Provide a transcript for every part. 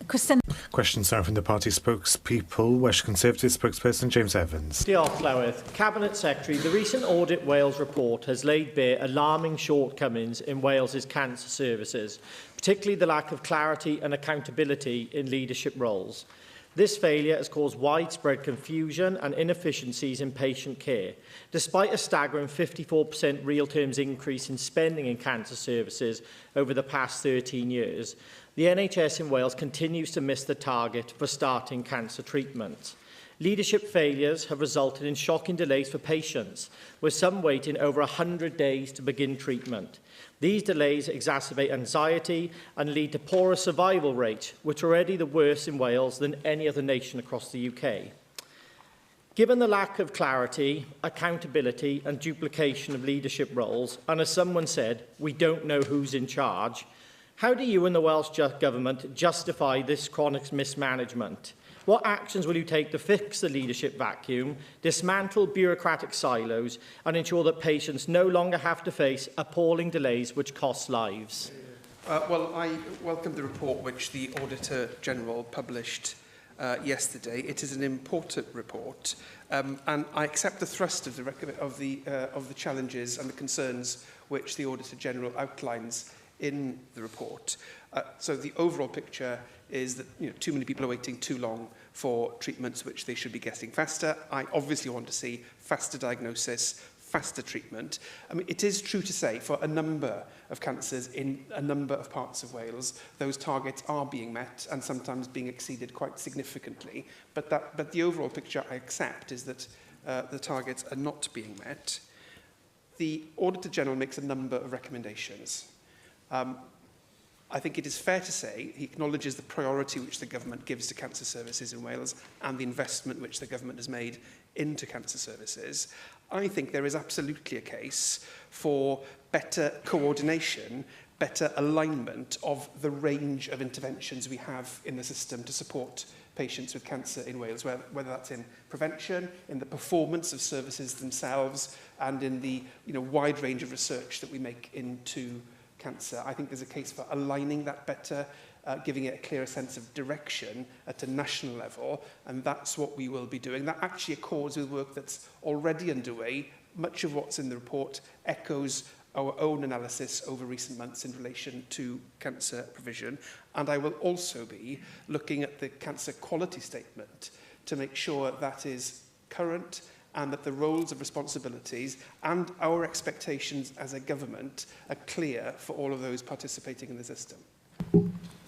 Questions now from the party spokespeople. Welsh Conservative spokesperson James Evans. Diolch, Llywydd. Cabinet Secretary, the recent Audit Wales report has laid bare alarming shortcomings in Wales's cancer services, particularly the lack of clarity and accountability in leadership roles. This failure has caused widespread confusion and inefficiencies in patient care. Despite a staggering 54% real terms increase in spending in cancer services over the past 13 years, the NHS in Wales continues to miss the target for starting cancer treatment. Leadership failures have resulted in shocking delays for patients, with some waiting over 100 days to begin treatment. These delays exacerbate anxiety and lead to poorer survival rates, which are already the worst in Wales than any other nation across the UK. Given the lack of clarity, accountability and duplication of leadership roles, and as someone said, we don't know who's in charge, how do you and the Welsh Government justify this chronic mismanagement? What actions will you take to fix the leadership vacuum, dismantle bureaucratic silos and ensure that patients no longer have to face appalling delays which cost lives? Well, I welcome the report which the Auditor General published yesterday. It is an important report, and I accept the thrust of the challenges and the concerns which the Auditor General outlines in the report. So the overall picture is that too many people are waiting too long for treatments which they should be getting faster. I obviously want to see faster diagnosis, faster treatment. I mean, it is true to say for a number of cancers in a number of parts of Wales, those targets are being met and sometimes being exceeded quite significantly. But the overall picture I accept is that the targets are not being met. The Auditor General makes a number of recommendations. I think it is fair to say he acknowledges the priority which the government gives to cancer services in Wales and the investment which the government has made into cancer services. I think there is absolutely a case for better coordination, better alignment of the range of interventions we have in the system to support patients with cancer in Wales, whether that's in prevention, in the performance of services themselves, and in the wide range of research that we make into cancer. I think there's a case for aligning that better, giving it a clearer sense of direction at a national level, and that's what we will be doing. That actually accords with work that's already underway. Much of what's in the report echoes our own analysis over recent months in relation to cancer provision, and I will also be looking at the cancer quality statement to make sure that is current and that the roles and responsibilities and our expectations as a government are clear for all of those participating in the system.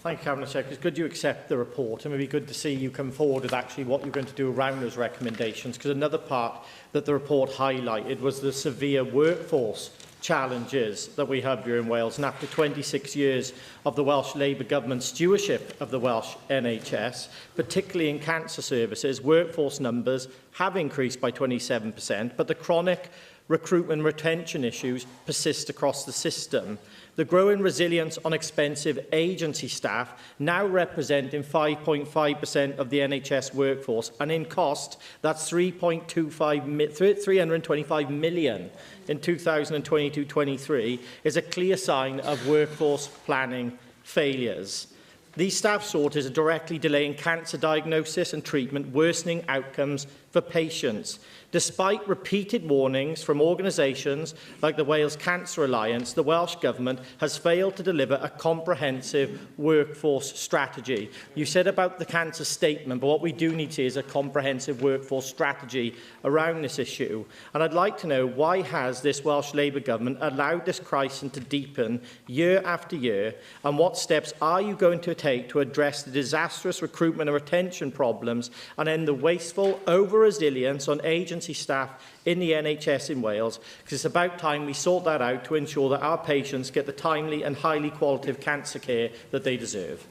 Thank you, Cabinet Secretary. It's good you accept the report, and it would be good to see you come forward with actually what you're going to do around those recommendations, because another part that the report highlighted was the severe workforce challenges that we have here in Wales. And after 26 years of the Welsh Labour Government stewardship of the Welsh NHS, particularly in cancer services, workforce numbers have increased by 27%, but the chronic recruitment and retention issues persist across the system. The growing resilience on expensive agency staff, now representing 5.5% of the NHS workforce, and in cost, that's 325 million in 2022-23, is a clear sign of workforce planning failures. These staff shortages are directly delaying cancer diagnosis and treatment, worsening outcomes for patients. Despite repeated warnings from organisations like the Wales Cancer Alliance, the Welsh Government has failed to deliver a comprehensive workforce strategy. You said about the cancer statement, but what we do need to see is a comprehensive workforce strategy around this issue. And I'd like to know, why has this Welsh Labour Government allowed this crisis to deepen year after year, and what steps are you going to take to address the disastrous recruitment and retention problems and end the wasteful over-resilience on agency staff in the NHS in Wales, because it's about time we sort that out to ensure that our patients get the timely and highly qualitative cancer care that they deserve.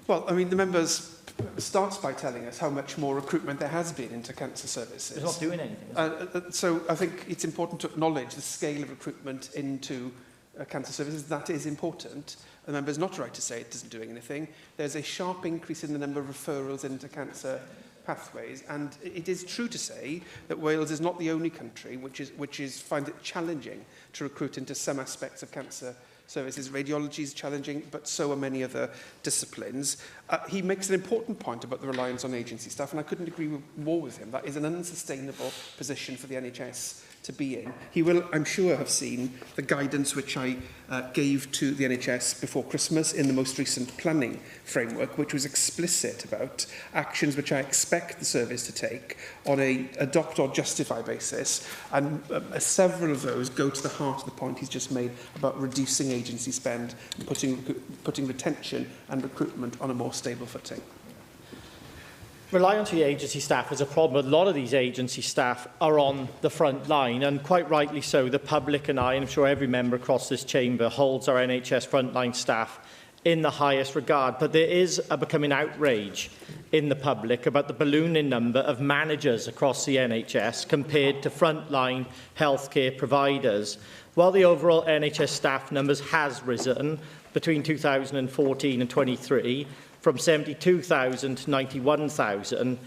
Well, I mean, the members starts by telling us how much more recruitment there has been into cancer services. It's not doing anything. So I think it's important to acknowledge the scale of recruitment into cancer services. That is important. The member's not right to say it isn't doing anything. There's a sharp increase in the number of referrals into cancer pathways, and it is true to say that Wales is not the only country which finds it challenging to recruit into some aspects of cancer services. Radiology is challenging, but so are many other disciplines. He makes an important point about the reliance on agency staff, and I couldn't agree more with him. That is an unsustainable position for the NHS to be in. He will, I'm sure, have seen the guidance which I gave to the NHS before Christmas in the most recent planning framework, which was explicit about actions which I expect the service to take on a adopt or justify basis, and several of those go to the heart of the point he's just made about reducing agency spend and putting retention and recruitment on a more stable footing. Reliance on agency staff is a problem. A lot of these agency staff are on the front line, and quite rightly so. The public and I'm sure every member across this chamber, holds our NHS frontline staff in the highest regard. But there is a becoming outrage in the public about the ballooning number of managers across the NHS compared to frontline healthcare providers. While the overall NHS staff numbers has risen between 2014 and 23, from 72,000 to 91,000,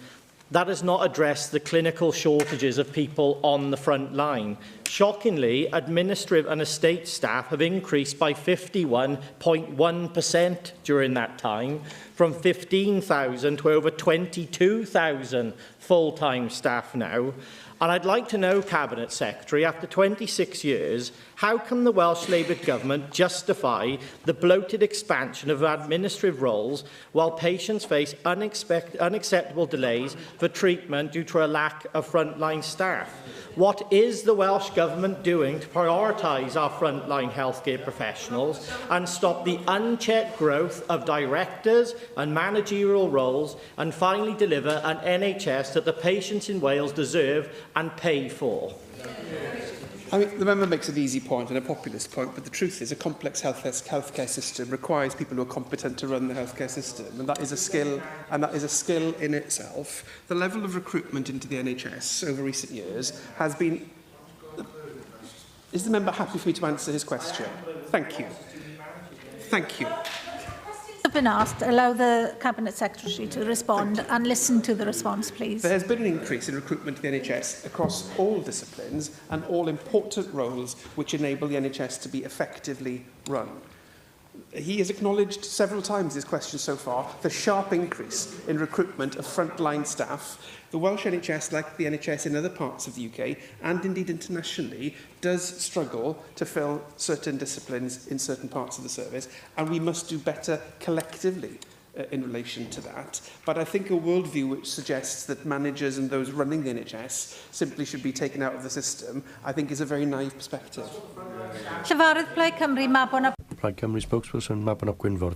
that has not addressed the clinical shortages of people on the front line. Shockingly, administrative and estate staff have increased by 51.1% during that time, from 15,000 to over 22,000 full-time staff now. And I'd like to know, Cabinet Secretary, after 26 years, how can the Welsh Labour Government justify the bloated expansion of administrative roles while patients face unacceptable delays for treatment due to a lack of frontline staff? What is the Welsh Government doing to prioritise our frontline healthcare professionals and stop the unchecked growth of directors and managerial roles, and finally deliver an NHS that the patients in Wales deserve and pay for? I mean, the member makes an easy point and a populist point, but the truth is a complex healthcare system requires people who are competent to run the healthcare system, and that is a skill, in itself. The level of recruitment into the NHS over recent years has been... Is the member happy for me to answer his question? Thank you. Thank you. Have been asked. Allow the Cabinet Secretary to respond and listen to the response, please. There has been an increase in recruitment to the NHS across all disciplines and all important roles which enable the NHS to be effectively run. He has acknowledged several times in his question so far the sharp increase in recruitment of frontline staff. The Welsh NHS, like the NHS in other parts of the UK, and indeed internationally, does struggle to fill certain disciplines in certain parts of the service, and we must do better collectively in relation to that. But I think a worldview which suggests that managers and those running the NHS simply should be taken out of the system, I think is a very naive perspective. Llyfarydd Plaid Cymru, Mabon ap Plaid Cymru spokesperson, Mabon ap Gwynfor.